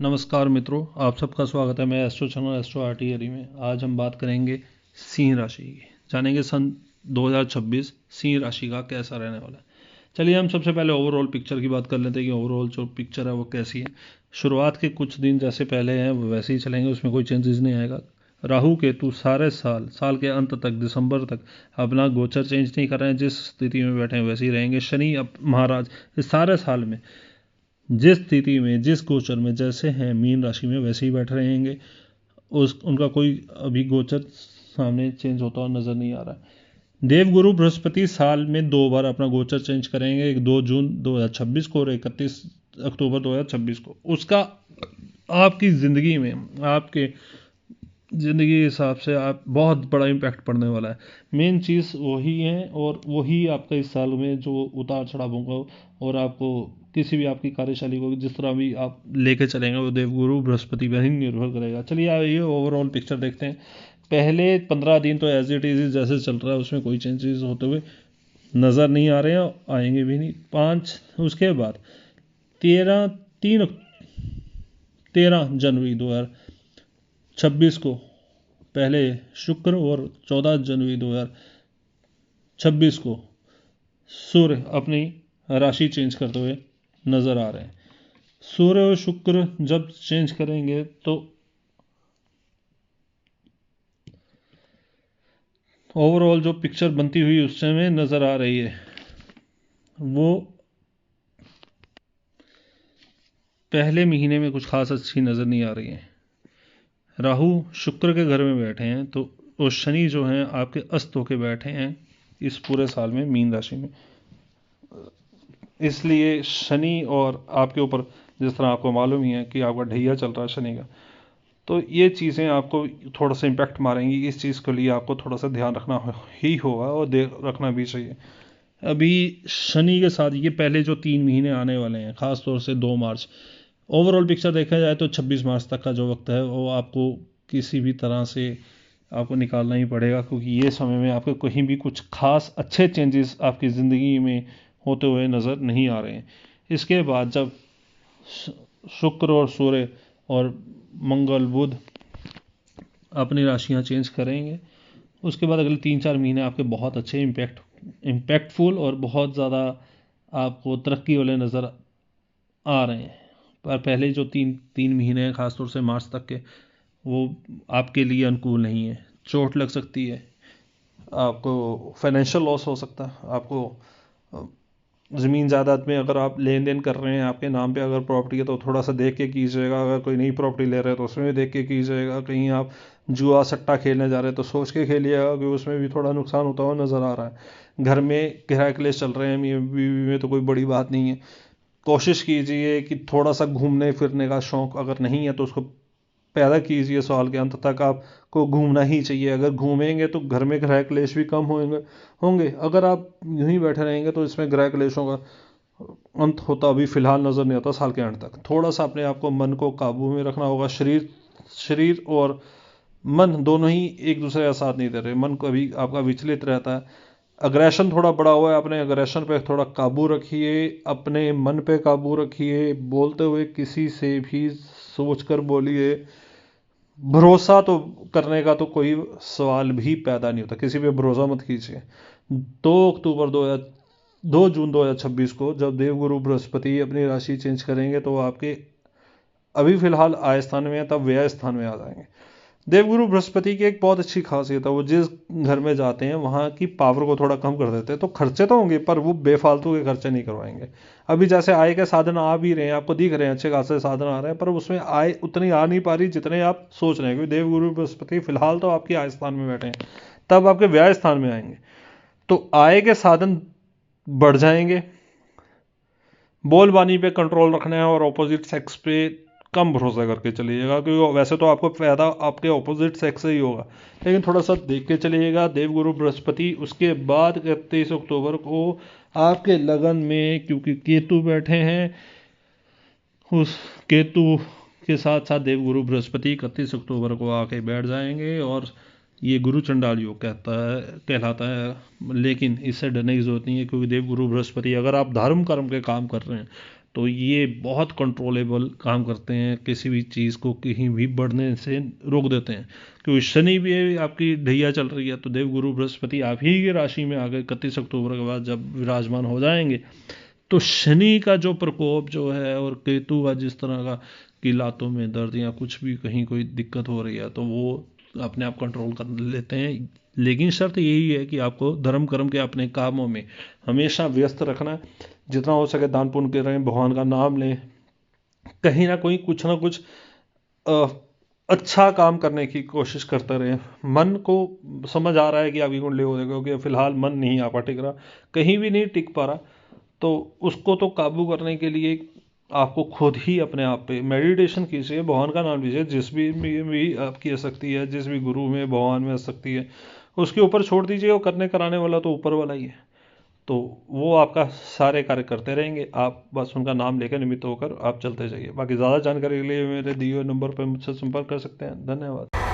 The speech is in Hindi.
नमस्कार मित्रों, आप सबका स्वागत है। मैं एस्ट्रो चैनल एस्ट्रो आर्टिलरी में। आज हम बात करेंगे सिंह राशि की। जानेंगे सन 2026 सिंह राशि का कैसा रहने वाला है। चलिए हम सबसे पहले ओवरऑल पिक्चर की बात कर लेते हैं कि ओवरऑल जो पिक्चर है वो कैसी है। शुरुआत के कुछ दिन जैसे पहले हैं वो वैसे ही चलेंगे, उसमें कोई चेंजेस नहीं आएगा। राहु केतु सारे साल के अंत तक दिसंबर तक अपना गोचर चेंज नहीं कर रहे हैं, जिस स्थिति में बैठे हैं वैसे ही रहेंगे। शनि अब महाराज इस सारे साल में जिस स्थिति में जिस गोचर में जैसे हैं मीन राशि में वैसे ही बैठे रहेंगे। उनका कोई अभी गोचर सामने चेंज होता हुआ नजर नहीं आ रहा है। देवगुरु बृहस्पति साल में 2 बार अपना गोचर चेंज करेंगे, एक 2 जून 2026 को और 31 अक्टूबर 2026 को। उसका आपकी ज़िंदगी में आपके ज़िंदगी के हिसाब से आप बहुत बड़ा इम्पैक्ट पड़ने वाला है। मेन चीज़ वही है और वही आपका इस साल में जो उतार चढ़ाव होगा और आपको किसी भी आपकी कार्यशैली को जिस तरह भी आप लेके चलेंगे वो देवगुरु बृहस्पति पर ही निर्भर करेगा। चलिए आइए ओवरऑल पिक्चर देखते हैं। पहले 15 दिन तो एज इट इज़ जैसे चल रहा है, उसमें कोई चेंजेस होते हुए नज़र नहीं आ रहे हैं, आएंगे भी नहीं। 5 उसके बाद 13 जनवरी 2026 को पहले शुक्र और 14 जनवरी 2026 को सूर्य अपनी राशि चेंज करते हुए नज़र आ रहे हैं। सूर्य और शुक्र जब चेंज करेंगे तो ओवरऑल जो पिक्चर बनती हुई उस समय नज़र आ रही है वो पहले महीने में कुछ खास अच्छी नज़र नहीं आ रही है। राहु शुक्र के घर में बैठे हैं तो और शनि जो हैं आपके अस्त होके बैठे हैं इस पूरे साल में मीन राशि में। इसलिए शनि और आपके ऊपर जिस तरह आपको मालूम ही है कि आपका ढैया चल रहा है शनि का, तो ये चीज़ें आपको थोड़ा सा इम्पैक्ट मारेंगी। इस चीज़ के लिए आपको थोड़ा सा ध्यान रखना ही होगा और रखना भी चाहिए। अभी शनि के साथ ये पहले जो 3 महीने आने वाले हैं, ख़ास तौर से 2 मार्च, ओवरऑल पिक्चर देखा जाए तो 26 मार्च तक का जो वक्त है वो आपको किसी भी तरह से आपको निकालना ही पड़ेगा, क्योंकि ये समय में आपको कहीं भी कुछ खास अच्छे चेंजेस आपकी ज़िंदगी में होते हुए नज़र नहीं आ रहे हैं। इसके बाद जब शुक्र और सूर्य और मंगल बुध अपनी राशियां चेंज करेंगे, उसके बाद अगले 3-4 महीने आपके बहुत अच्छे इम्पैक्टफुल और बहुत ज़्यादा आपको तरक्की वाले नज़र आ रहे हैं। पर पहले जो तीन महीने हैं ख़ासतौर से मार्च तक के, वो आपके लिए अनुकूल नहीं है। चोट लग सकती है, आपको फाइनेंशियल लॉस हो सकता है, आपको ज़मीन जायदाद में अगर आप लेन देन कर रहे हैं, आपके नाम पे अगर प्रॉपर्टी है तो थोड़ा सा देख के कीजिएगा। अगर कोई नई प्रॉपर्टी ले रहे हैं तो उसमें भी देख के कीजिएगा। कहीं आप जुआ सट्टा खेलने जा रहे हैं तो सोच के खेलिएगा, कि उसमें भी थोड़ा नुकसान होता हुआ नज़र आ रहा है। घर में किराए क्लेश चल रहे हैं मियां बीवी में तो कोई बड़ी बात नहीं है। कोशिश कीजिए कि थोड़ा सा घूमने फिरने का शौक़ अगर नहीं है तो उसको पैदा कीजिए। साल के अंत तक आपको घूमना ही चाहिए। अगर घूमेंगे तो घर में गृह क्लेश भी कम होंगे। अगर आप यूं ही बैठे रहेंगे तो इसमें गृह क्लेशों का अंत होता अभी फ़िलहाल नज़र नहीं आता। साल के अंत तक थोड़ा सा अपने आप को मन को काबू में रखना होगा। शरीर और मन दोनों ही एक दूसरे का साथ नहीं दे रहे। मन कभी आपका विचलित रहता है, अग्रेशन थोड़ा बड़ा हुआ है। अपने अग्रेशन पे थोड़ा काबू रखिए, अपने मन पे काबू रखिए। बोलते हुए किसी से भी सोच कर बोलिए। भरोसा तो करने का तो कोई सवाल भी पैदा नहीं होता, किसी पे भरोसा मत कीजिए। 2 जून 2026 को जब देवगुरु बृहस्पति अपनी राशि चेंज करेंगे तो आपके अभी फिलहाल आय स्थान में है, तब व्यय स्थान में आ जाएंगे। देवगुरु बृहस्पति की एक बहुत अच्छी खासियत है, वो जिस घर में जाते हैं वहाँ की पावर को थोड़ा कम कर देते हैं। तो खर्चे तो होंगे पर वो बेफालतू के खर्चे नहीं करवाएंगे। अभी जैसे आय के साधन आ भी रहे हैं, आपको दिख रहे हैं अच्छे खासे साधन आ रहे हैं, पर उसमें आय उतनी आ नहीं पा रही जितने आप सोच रहे हैं। क्योंकि देवगुरु बृहस्पति फिलहाल तो आपके आय स्थान में बैठे हैं, तब आपके व्यय स्थान में आएंगे तो आय के साधन बढ़ जाएंगे। बोलबानी पे कंट्रोल रखना है और ऑपोजिट सेक्स पे कम भरोसा करके चलिएगा, क्योंकि वैसे तो आपको फायदा आपके ऑपोजिट सेक्स से ही होगा, लेकिन थोड़ा सा देख के चलिएगा। देवगुरु बृहस्पति उसके बाद 31 अक्टूबर को आपके लगन में, क्योंकि केतु बैठे हैं, उस केतु के साथ साथ देवगुरु बृहस्पति 31 अक्टूबर को आके बैठ जाएंगे और ये गुरु चंडाल योग कहलाता है। लेकिन इससे डरने की जरूरत नहीं है, क्योंकि देवगुरु बृहस्पति, अगर आप धर्म कर्म के काम कर रहे हैं तो ये बहुत कंट्रोलेबल काम करते हैं, किसी भी चीज़ को कहीं भी बढ़ने से रोक देते हैं। क्योंकि शनि भी आपकी ढैया चल रही है, तो देवगुरु बृहस्पति आप ही की राशि में आगे 31 अक्टूबर के बाद जब विराजमान हो जाएंगे, तो शनि का जो प्रकोप जो है और केतु का जिस तरह का कि लातों में दर्द या कुछ भी कहीं कोई दिक्कत हो रही है, तो वो अपने आप कंट्रोल कर लेते हैं। लेकिन शर्त यही है कि आपको धर्म कर्म के अपने कामों में हमेशा व्यस्त रखना है, जितना हो सके दान पुण्य के रहें, भगवान का नाम लें, कहीं ना कोई कुछ ना कुछ अ, अच्छा काम करने की कोशिश करते रहें। मन को समझ आ रहा है कि आपकी कुंडली हो जाएगा, क्योंकि फिलहाल मन नहीं आपका टिक रहा, कहीं भी नहीं टिक पा रहा, तो उसको तो काबू करने के लिए आपको खुद ही अपने आप पे मेडिटेशन कीजिए, भगवान का नाम लीजिए, जिस भी आपकी आसक्ति है, जिस भी गुरु में भगवान में आसक्ति है, उसके ऊपर छोड़ दीजिए। वो करने कराने वाला तो ऊपर वाला ही है, तो वो आपका सारे कार्य करते रहेंगे, आप बस उनका नाम लेकर निमित्त होकर आप चलते जाइए। बाकी ज़्यादा जानकारी के लिए मेरे दिए हुए नंबर पर मुझसे संपर्क कर सकते हैं। धन्यवाद।